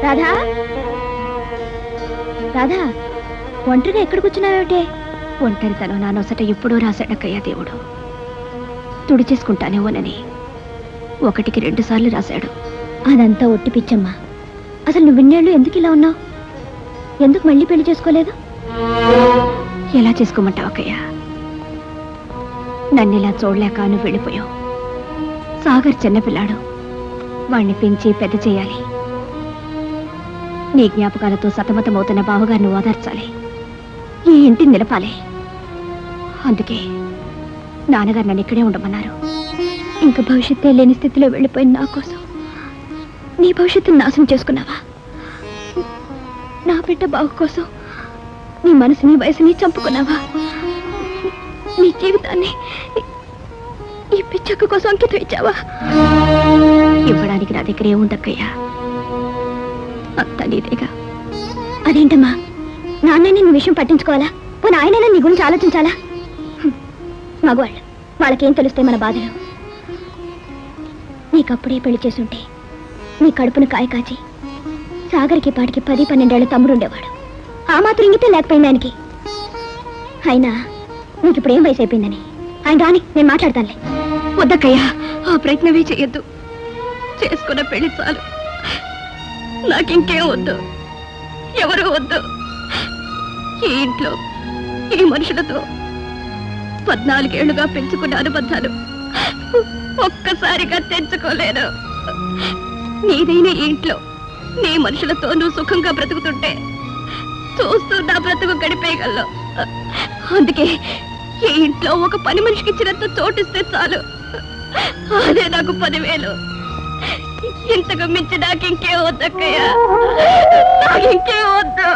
రాధా రాధా ఒంటరిగా ఎక్కడ కూర్చున్నావేమిటే? ఒంటరితనం నా నొసట ఎప్పుడూ రాశాడక్కయ్యా దేవుడు. తుడి చేసుకుంటానేమోనని 1కి 2 సార్లు రాశాడు. అదంతా ఒట్టి పిచ్చమ్మా. అసలు నువ్వు ఇన్నేళ్ళు ఎందుకు ఇలా ఉన్నావు? ఎందుకు మళ్ళీ పెళ్లి చేసుకోలేదు? ఎలా చేసుకోమంటావు అక్కయ్య? నన్ను ఇలా చూడలేక నువ్వు వెళ్ళిపోయావు. సాగర్ చిన్నపిల్లాడు, వాణ్ణి పెంచి పెద్ద చేయాలి. నీ జ్ఞాపకాలతో సతమతమవుతున్న బావగారిని ఓదార్చాలి, ఈ ఇంటిని నిలపాలి. అందుకే నాన్నగారు నన్ను ఇక్కడే ఉండమన్నారు. ఇంకా భవిష్యత్తే లేని స్థితిలో వెళ్ళిపోయిన నా కోసం నీ భవిష్యత్తును నాశనం చేసుకున్నావా? నా బిడ్డ బావు కోసం నీ మనసుని వయసుని చంపుకున్నావా? నీ జీవితాన్ని ఈ పిచ్చక్క కోసం అంకితం ఇచ్చావా? ఇవ్వడానికి నా దగ్గర ఏముందక్కయ్యా? అంతా నీదేగా. అదేంటమ్మా, నాన్నని నీ విషయం పట్టించుకోవాలా? పోనీ ఆయనైనా నీ గురించి ఆలోచించాలా? మగవాళ్ళు, వాళ్ళకేం తెలుస్తాయి మన బాధలు? నీకప్పుడే పెళ్లి చేసుంటే నీ కడుపును కాయ కాచి సాగర్కి పాటికి 10-12 ఏళ్ల తమ్ముడు ఉండేవాడు. ఆ మాత్రం ఇంగితే లేకపోయింది ఆయనకి. అయినా నీకు ఇప్పుడు ఏం వయసు అయిపోయిందని ఆయన రాని నేను మాట్లాడతానులే. వద్దక్కయ్యా, ఆ ప్రయత్నమే చెయ్యొద్దు. చేసుకున్న పెళ్లి చాలు, నాకింకేం వద్దు, ఎవరు వద్దు. ఈ ఇంట్లో ఈ మనుషులతో 14 ఏళ్లుగా పెంచుకున్న అనుబంధాలు ఒక్కసారిగా తెంచుకోలేను. నీదైన ఈ ఇంట్లో నీ మనుషులతో నువ్వు సుఖంగా బ్రతుకుతుంటే చూస్తూ నా బ్రతుకు గడిపేయగలను. అందుకే ఈ ఇంట్లో ఒక పని మనిషికి ఇచ్చినంత చోటిస్తే చాలు, అదే నాకు 10,000. ఇంతకు మించి నాకు ఇంకే వద్దక్కయ్యా, నాకు ఇంకే వద్దు.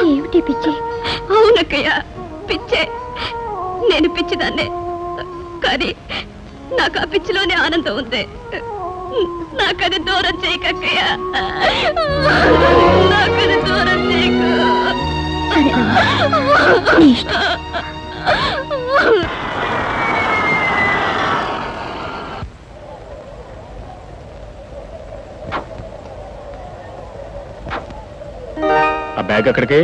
ఏమిటి పిచ్చి? అవునక్కయ్యా, పిచ్చే. నేను పిచ్చిదాన్నే, కానీ నాకు ఆ పిచ్చిలోనే ఆనందం ఉంది. నాకది దూరం చేయకక్కయ్యా, నాకది దూరం చేయకు. ఆ బ్యాగ్ అక్కడికి,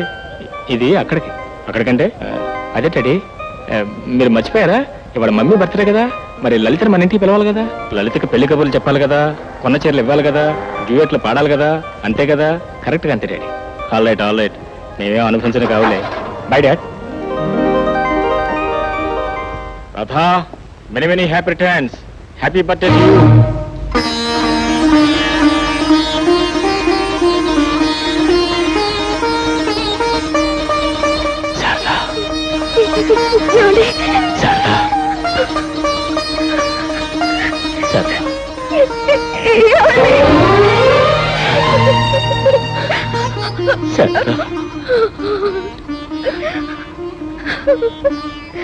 ఇది అక్కడికి. అక్కడికంటే అదే డాడీ, మీరు మర్చిపోయారా? ఇవాళ మమ్మీ బర్త్డే కదా, మరి లలితని మన ఇంటికి పిలవాలి కదా. లలితకి పెళ్లి కబుర్లు చెప్పాలి కదా, కొన్న చీరలు ఇవ్వాలి కదా, డ్యూయెట్లు పాడాలి కదా. అంతే కదా? కరెక్ట్గా అంతే డాడీ. ఆల్ రైట్, మేమేం అనుభవించడం కావులే. Bye dad. Radha, many happy returns. Happy birthday to you.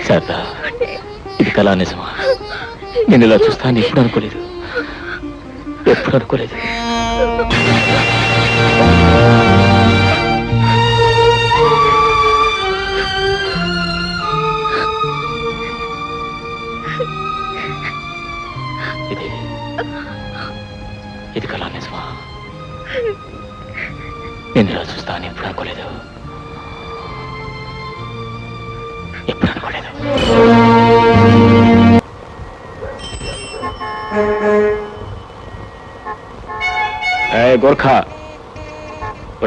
Sharada, ఇది కళా నిజమా? నేను ఇలా చూస్తాను ఎప్పుడు అనుకోలేదు. ఇది కళా నిజమా? నేను ఇలా చూస్తాను ఎప్పుడు అనుకోలేదు. గోర్ఖా,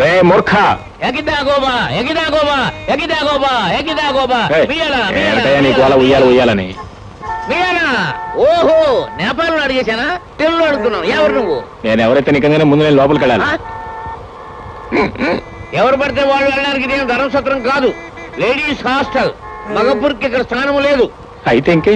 రే మూర్ఖా, ఉయ్యాలని. ఓహో, నేపాల్ అడిగేశానా? తెలుగు అడుగుతున్నావు. ఎవరు నువ్వు? నేను ఎవరైతే నిజంగానే ముందు నేను లోపలికి వెళ్ళాలి. ఎవరు పడితే వాళ్ళు వెళ్ళడానికి నేను ధర్మసత్రం కాదు, లేడీస్ హాస్టల్. మగపురికి ఇక్కడ స్థానం లేదు. అయితే ఇంకే?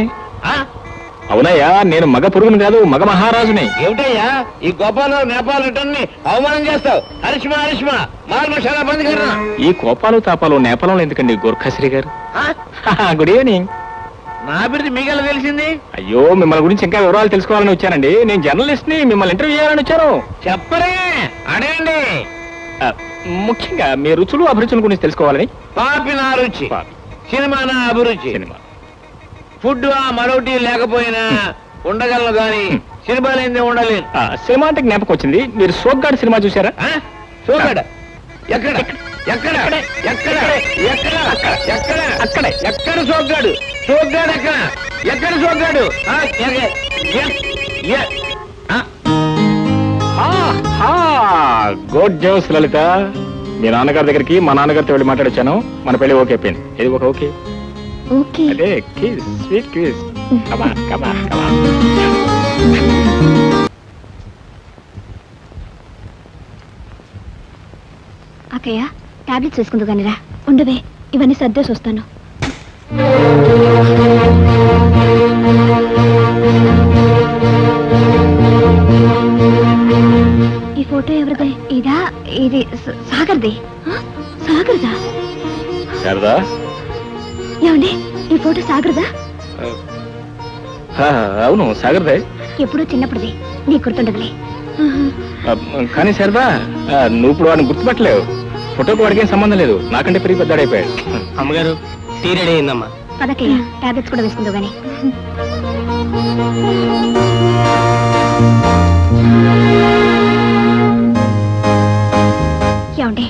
అవునయ్యా, నేను మగ పురుగుని కాదు, మగ మహారాజుని. ఏమిటయ్యా ఈ గోపాలరావు నేపాల్ రిటర్న్ని అవమానం చేస్తావు? హరిష్మా మాల్మశాల బంద్ కర్నా. ఈ కోపాలు తాపాలు నేపాలంలో ఎందుకండి గోర్ఖాశ్రీ గారు? Good evening. నా బిడ్డ మీకెలా తెలిసింది? అయ్యో, మిమ్మల్ని గురించి ఇంకా వివరాలు తెలుసుకోవాలని వచ్చానండి. నేను జర్నలిస్ట్ ని, మిమ్మల్ని ఇంటర్వ్యూ చేయాలని వచ్చాను. చెప్పరే, అడగండి. ముఖ్యంగా మీ రుచులు అభిరుచుల గురించి తెలుసుకోవాలని. పాపి నా రుచి, సినిమా నా అభిరుచి. సినిమా ఫుడ్ మరొకటి లేకపోయినా ఉండగలను గాని సినిమా లేనిదే ఉండలేదు. సినిమా అంటే జ్ఞాపకం వచ్చింది, మీరు సోగ్గాడు సినిమా చూసారా? చూసాడు. ఎక్కడ ఎక్కడ ఎక్కడ ఎక్కడ ఎక్కడ అక్కడే. ఎక్కడ సోగ్గాడు? సోగ్గాడు ఎక్కడ? ఎక్కడ సోగ్గాడు? గుడ్ న్యూస్ లలిత, మీ నాన్నగారి దగ్గరికి మా నాన్నగారితో వెళ్ళి మాట్లాడొచ్చాను. మన పెళ్లి ఓకే అయిపోయింది. ఇది ఒక ఓకే. ఓకే. అదే కిస్, స్వీట్ కిస్. కమా కమా కమా. అక్కయ్య, టాబ్లెట్స్ వేసుకుందు కానిరా. ఉండవే, ఇవన్నీ సర్దేసి వస్తాను. ఈ ఫోటో ఎవరిదే? ఇదా? ఇది సాగర్ది. సాగర్దా? శారదా, ఏమండి, ఈ ఫోటో సాగర్దా? అవును సాగర్దే. ఎప్పుడూ చిన్నప్పుడుది, నీకు గుర్తుండదులే. కానీ శారదా, నువ్వు ఇప్పుడు వాడిని గుర్తుపట్టలేవు. ఫోటోకి వాడికి ఏం సంబంధం లేదు, నాకంటే పెరిగి పెద్దాడైపోయాడు. అమ్మగారు టీ రెడీ అయిందమ్మా. పదకయ్య, టాబ్లెట్స్ కూడా వేసుకుందో గానీ. ఏమండి,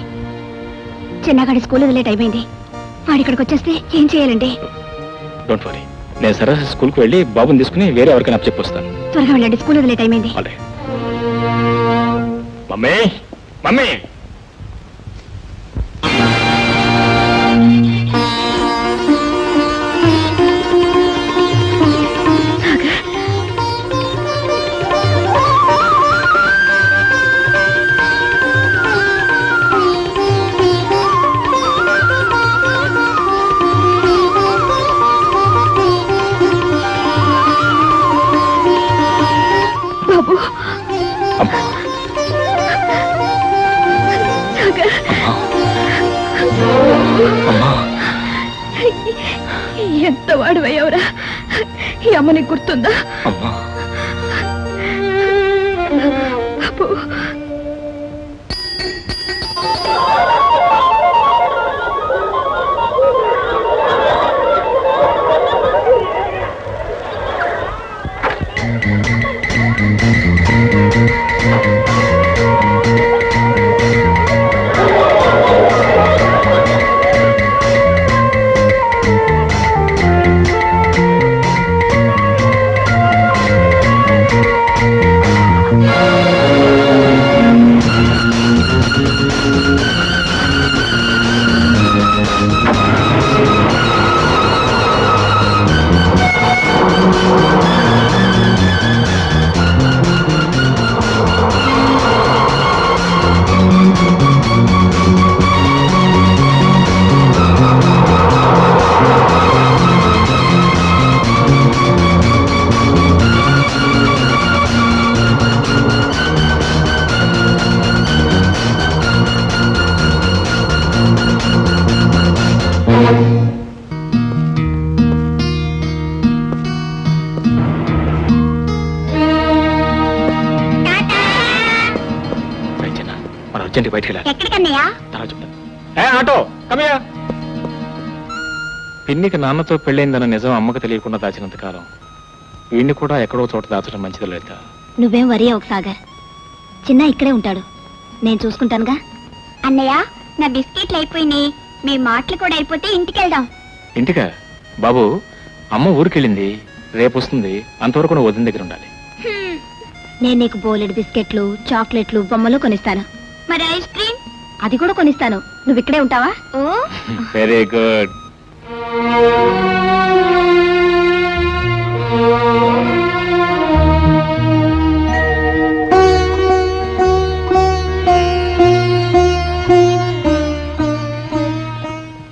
చిన్నగాడి స్కూల్ వదిలే టైం అయింది. వాడి ఇక్కడికి వచ్చేస్తే ఏం చేయాలండి? డోంట్ వరీ, నేను సరస్సు స్కూల్కి వెళ్ళి బాబుని తీసుకుని వేరే ఎవరికైనా చెప్పొస్తాను. త్వరగా వెళ్ళండి, స్కూల్ వదిలే టైం అయింది. ఆల్రెడీ. మమ్మీ మమ్మీ, బాబు, అమ్మా. సాగర్, అమ్మా. ఎంత వాడువయ్యవరా? ఈ అమ్మ నీకు గుర్తుందా? అమ్మా. బాబు, మనం అర్జెంట్ బయటికి వెళ్ళాలి. ఎక్కడికన్నయ్యా? తర్వాత చెప్తా. ఆటో కమయా. పిన్నికి నాన్నతో పెళ్ళైందన్న నిజం అమ్మకు తెలియకుండా దాచినంత కాలం వీడిని కూడా ఎక్కడో చోట దాచడం మంచిది లలిత. నువ్వేం వరి అవ్వకు సాగర్, చిన్న ఇక్కడే ఉంటాడు, నేను చూసుకుంటానుగా. అన్నయ్య, నా బిస్కెట్లు అయిపోయినాయి, మీ మాటలు కూడా అయిపోతే ఇంటికి వెళ్దాం. ఇంటికా? బాబు, అమ్మ ఊరికెళ్ళింది, రేపు వస్తుంది, అంతవరకు నువ్వు వదిన దగ్గర ఉండాలి. నేను నీకు బోలెడు బిస్కెట్లు, చాక్లెట్లు, బొమ్మలు కొనిస్తాను. మరి ఐస్ క్రీమ్? అది కూడా కొనిస్తాను. నువ్వు ఇక్కడే ఉంటావా? ఓ వెరీ గుడ్.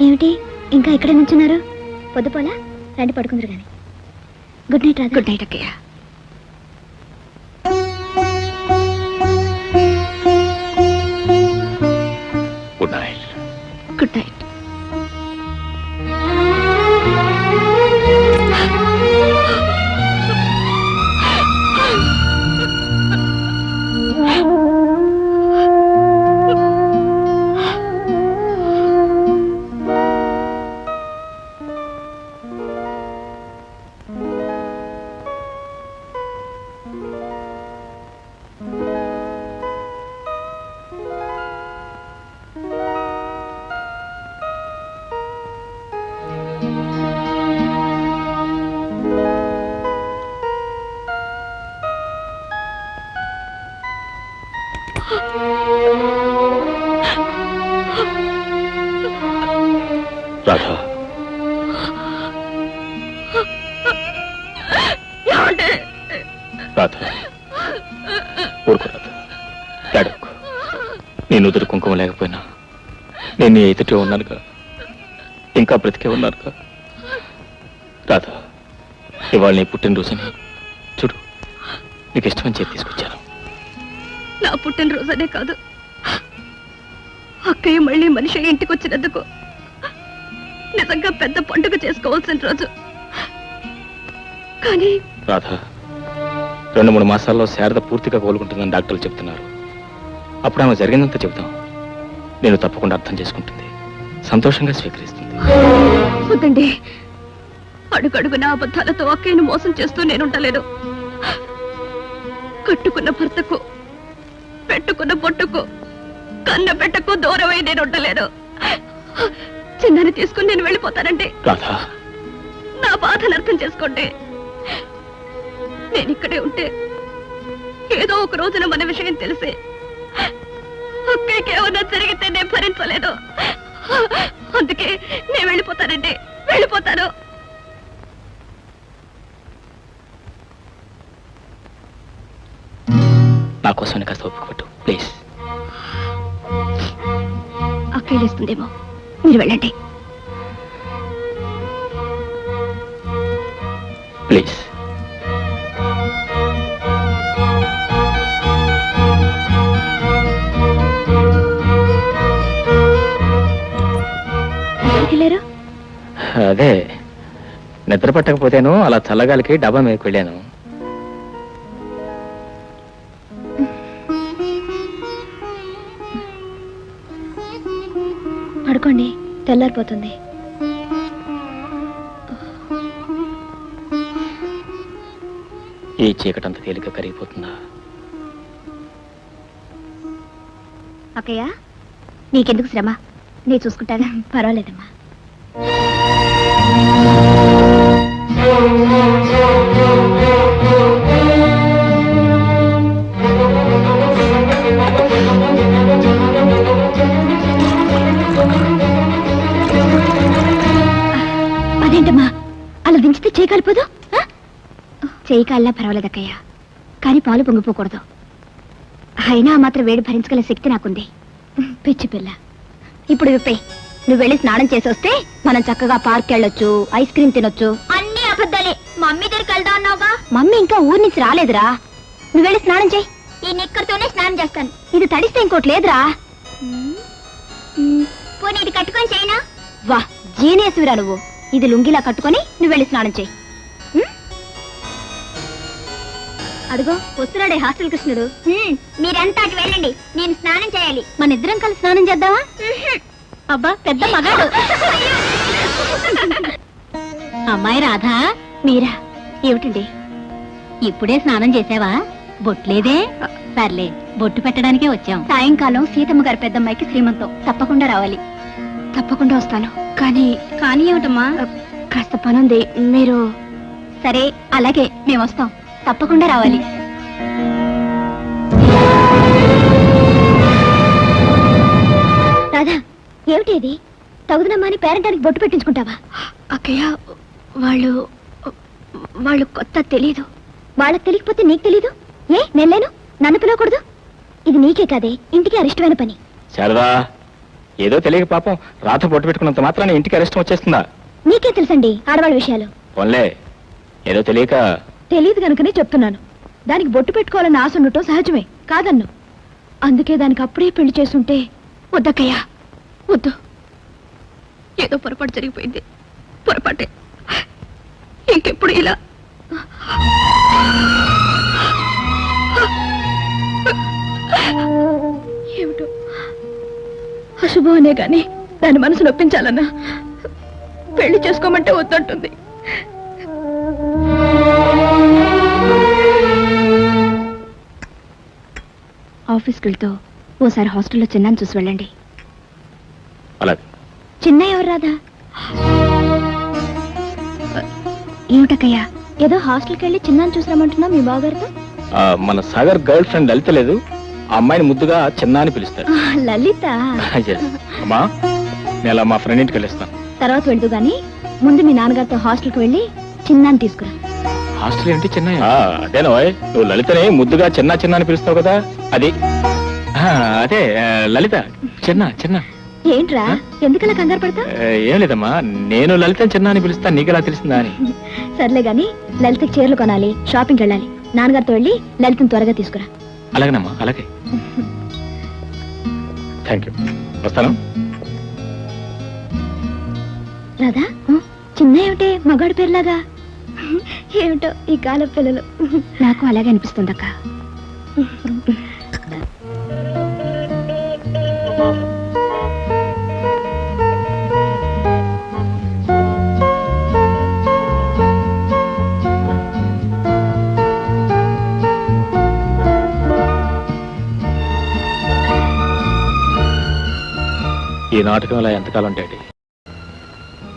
ఏమిటి ఇంకా ఇక్కడే నుంచున్నారు? పొద్దుపోలా, రండి పడుకుందరు గాని. గుడ్ నైట్ రాదు. గుడ్ నైట్ అక్కయ్య. Good night. Good night. Radha, Radha, ఊరుకో రాధా, ఏడవకు. నీ నుదురు కుంకుమ లేకపోయినా నేను నీ ఎదుటే ఉన్నానుగా, ఇంకా బ్రతికే ఉన్నానుగా. రాధా, ఇవాళ నీ పుట్టినరోజుని చూడు, నీకు ఇష్టమని చెప్పి తీసుకొచ్చాను. నా పుట్టినరోజనే కాదు, అక్కయ్య మళ్ళీ మనిషి ఇంటికి వచ్చినందుకు నిజంగా పెద్ద పండుగ చేసుకోవాల్సిన రోజు. కానీ రాధా, 2-3 మాసాల్లో శారద పూర్తిగా కోలుకుంటుందని డాక్టర్లు చెప్తున్నారు. అప్పుడు ఆమె జరిగిందంతా చెబుతాం. నేను తప్పకుండా అర్థం చేసుకుంటుంది, సంతోషంగా స్వీకరిస్తుంది. వద్దండి, అడుగడుగున అబద్ధాలతో అక్కయ్యను మోసం చేస్తూ నేనుంటలేను. కట్టుకున్న భర్తకు, పెట్టుకున్న పొట్టుకు, కన్న పెట్టకు దూరమై నేను ఉండలేను. చిన్నని తీసుకుని నేను వెళ్ళిపోతానండి. రాధా, నా బాధను అర్థం చేసుకోండి. నేను ఇక్కడే ఉంటే ఏదో ఒక రోజున మన విషయం తెలిసి అక్కడికి ఏమన్నా జరిగితే నేను భరించలేదు. అందుకే నేను వెళ్ళిపోతానండి, వెళ్ళిపోతాను. నా కోసం కాస్త ఒప్పుకోట్టు ప్లీజ్. అక్కడేస్తుందేమో, మీరు వెళ్ళండి ప్లీజ్. వెళ్ళారు? అదే, నిద్ర పట్టకపోతేను అలా చల్లగాలికి డబ్బా మీదకి వెళ్ళాను. పడుకోండి, తెల్లారిపోతుంది. ఈ చీకటంత తేలిక కరిగిపోతుందా? అక్కయ్య, నీకెందుకు శ్రమ, నేను చూసుకుంటాగా. పర్వాలేదమ్మా. అదేంటమ్మా అలా దించితే చేయి కాలిపోదు? చేయి కాలినా పర్వాలేదక్కయ్య, కానీ పాలు పొంగిపోకూడదు. అయినా మాత్రం వేడి భరించగల శక్తి నాకుంది. పిచ్చి పిల్ల, ఇప్పుడు విప్పే. నువ్వు వెళ్ళి స్నానం చేసి వస్తే మనం చక్కగా పార్క్ వెళ్ళొచ్చు, ఐస్ క్రీమ్ తినొచ్చు. అన్ని అబద్ధాలే. మమ్మీ దగ్గరికి వెళ్దా అన్నావుగా. మమ్మీ ఇంకా ఊరి నుంచి రాలేదురా. నువ్వు వెళ్ళి స్నానం చేయి. ఈ నిక్కర్తోనే స్నానం చేస్తాను. ఇది తడిస్తే ఇంకోటి లేదురా. పోనీ ఇది కట్టుకొని చేయనా? వా, జీనియస్విరా నువ్వు. ఇది లుంగిలా కట్టుకొని నువ్వు వెళ్ళి స్నానం చేయి. అడుగో వస్తున్నాడే హాస్టల్ కృష్ణుడు. మీరంతా అటు వెళ్ళండి, నేను స్నానం చేయాలి. మన ఇద్దరం కలిసి స్నానం చేద్దామా? అబ్బా, పెద్ద మగాడు. అమ్మాయి రాధా, మీరా? ఏమిటండి? ఇప్పుడే స్నానం చేసావా? బొట్లేదే? సర్లే, బొట్టు పెట్టడానికే వచ్చాం. సాయంకాలం సీతమ్మ గారి పెద్దమ్మాయికి శ్రీమంతం, తప్పకుండా రావాలి. తప్పకుండా వస్తాను. కానీ కానీ ఏమిటమ్మా? కాస్త పనుంది. మీరు? సరే, అలాగే, మేము వస్తాం. తప్పకుండా రావాలి. రాధా, ఏమిటి ఇది? తగుదనమ్మా అని పేరెంటానికి బొట్టు పెట్టించుకుంటావా? అక్కయ్య, వాళ్ళు కొత్త తెలీదు. వాళ్ళకి తెలియకపోతే నీకు తెలీదు? ఏ, నేను లేను, నన్ను పిలవకూడదు? ఇది నీకే కాదే, ఇంటికి అరిష్టమైన పని. శారదా, ఏదో తెలియక పాపం రాత పొట్టు పెట్టుకున్నంత మాత్రాన్ని ఇంటికి అరెస్ట్ వచ్చేస్తుందా? నీకే తెలుసండి ఆడవాళ్ళ విషయాలు. పోన్లే, ఏదో తెలియక. తెలియదు కనుకనే చెప్తున్నాను. దానికి బొట్టు పెట్టుకోవాలని ఆశ ఉండటం సహజమే, కాదన్ను. అందుకే దానికి అప్పుడే పెళ్లి చేస్తుంటే. వద్దక్కయ్యా, వద్దు. ఏదో పొరపాటు జరిగిపోయింది, పొరపాటే. ఇంకెప్పుడు ఇలా. ఏమిటో అశుభం అనే గాని దాని మనసు నొప్పించాలన్నా పెళ్లి చేసుకోమంటే వద్దంటుంది. ఆఫీస్కి వెళ్తూ ఓసారి హాస్టల్లో చిన్నాన్ని చూసి వెళ్ళండి. అలాగే. చిన్న ఎవరు రాదా? ఏమిటక్కయ్యా, ఏదో హాస్టల్కి వెళ్ళి చిన్నాన్ని చూసిరామంటున్నా మీ బావగారితో? మన సాగర్ గర్ల్ ఫ్రెండ్ లలిత లేదు, ఆ అమ్మాయిని ముద్దుగా చిన్న అని పిలుస్తాడు. లలిత. Yes. అమ్మా నేను అలా మా ఫ్రెండ్ ఇంటికి వెళ్ళిస్తాను. తర్వాత వెళ్తూ గాని ముందు మీ నాన్నగారితో హాస్టల్కి వెళ్ళి చిన్నాన్ని తీసుకురా. హాస్టల్ ఏంటి చిన్న? అదేనా నువ్వు లలితని ముద్దుగా చిన్న చిన్న అని పిలుస్తావు కదా, అది అదే లలిత చిన్న చిన్న. ఏంట్రా ఎందుకలా కంగారు పడతా? ఏం లేదమ్మా, నేను లలితని చిన్న అని పిలుస్తా, నీకెలా తెలిసిందా అని. సర్లే గాని లలితకి చీరలు కొనాలి, షాపింగ్కి వెళ్ళాలి. నాన్నగారితో వెళ్ళి లలితని త్వరగా తీసుకురా. అలాగేనమ్మా, అలాగే. థ్యాంక్ యూ, వస్తాను. రాధా, చిన్న ఏమిటే మగాడి పేరులాగా? ఏమిటో ఈ కాలం పిల్లలు. నాకు అలాగే అనిపిస్తుంది అక్క. ఈ నాటకం ఇలా ఎంతకాలం డాడీ?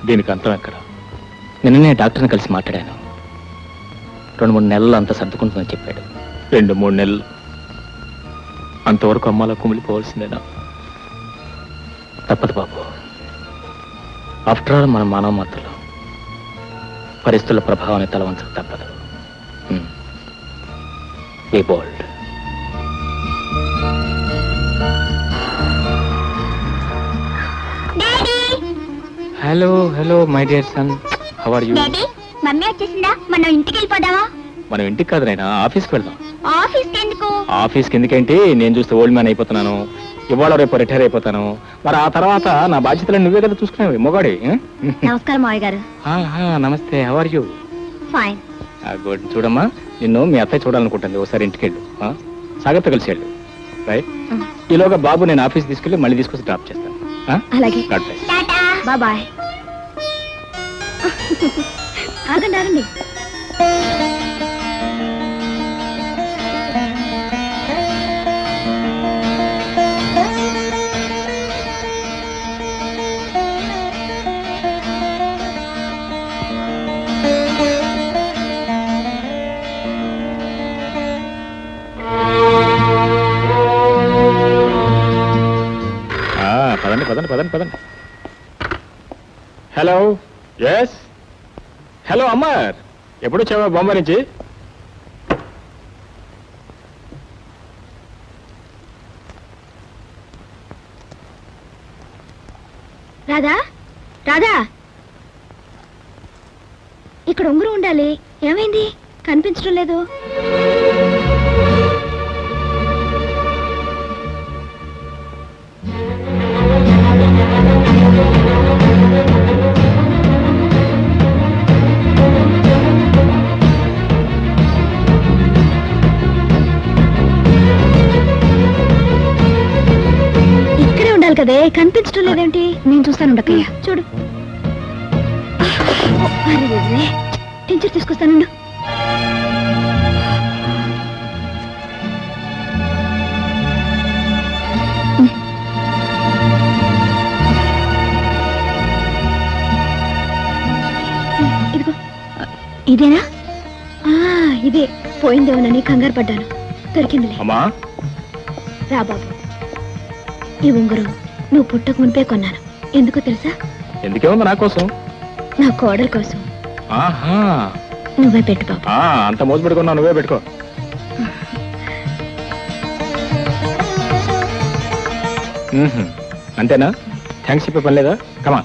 దీనికి అంతం ఎక్కడ? నిన్ననే డాక్టర్ని కలిసి మాట్లాడాను. 2-3 నెలలు అంత సర్దుకుంటుందని చెప్పాడు. 2-3 నెలలు అంతవరకు అమ్మాలా కుమిలిపోవాల్సిందేనా? తప్పదు బాబు. ఆఫ్టర్ ఆల్ మన మానవ మాత్రలు పరిస్థితుల ప్రభావాన్ని తలవంచక తప్పదు. Be bold. Hello hello my dear son, how are you? Mummy వచ్చేసిందా? మనం ఇంటికి వెళ్ళిపోదామా? మనం ఇంటికి కాదు నాయనా, ఆఫీస్కి వెళ్దాం. ఆఫీస్ ఎందుకు? ఆఫీస్కి ఎందుకేంటి? నేను చూస్తే ఓల్డ్ మ్యాన్ అయిపోతున్నాను. ఇవాళ రేపు రిటైర్ అయిపోతాను. మరి ఆ తర్వాత నా బాధ్యతలు నువ్వే కదా చూసుకునేవి, మొగాడి. నమస్కారం మావయ్య గారు. నమస్తే, how are you? Fine. Good. చూడమ్మా, నిన్ను మీ అత్తయ్య చూడాలనుకుంటుంది. ఒకసారి ఇంటికి వెళ్ళు, సాగర్తో కలిసి వెళ్ళు. రైట్. ఈలోగా బాబు నేను ఆఫీస్ తీసుకెళ్ళి మళ్ళీ తీసుకొచ్చి డ్రాప్ చేస్తాను. అలాగే. God bless. బాయ్. ఆగండి ఆగండి. పదండి పదండి పదండి పదండి. Hello, yes. హలో అమ్మర్, ఎప్పుడు వచ్చావా బొంబాయి నుంచి? రాధా, రాధా, ఇక్కడ ఉంగరం ఉండాలి. ఏమైంది? కనిపించడం లేదు. కదే, కనిపించడం లేదేంటి? నేను చూస్తాను, ఉండకయ్యా. చూడు. టీచర్ తీసుకొస్తాను. ఇదిగో. ఇదేనా? ఇదే. పోయిందేమోనని కంగారు పడ్డాను. దొరికిందిలే. రా బాబు, ఈ ఉంగరం నువ్వు పుట్టక మునిపే కొన్నాను. ఎందుకో తెలుసా? ఎందుకేమో నా కోసం. నా కోడల కోసం. నువ్వే పెట్టు బాబు. అంత మోజు పెట్టుకున్నావు, నువ్వే పెట్టుకో. అంతేనా? థ్యాంక్స్ చెప్పే పని లేదా? కమా.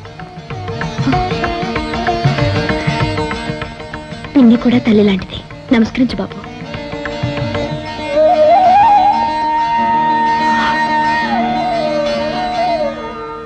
పిన్ని కూడా తల్లి లాంటిది. నమస్కరించు బాబు.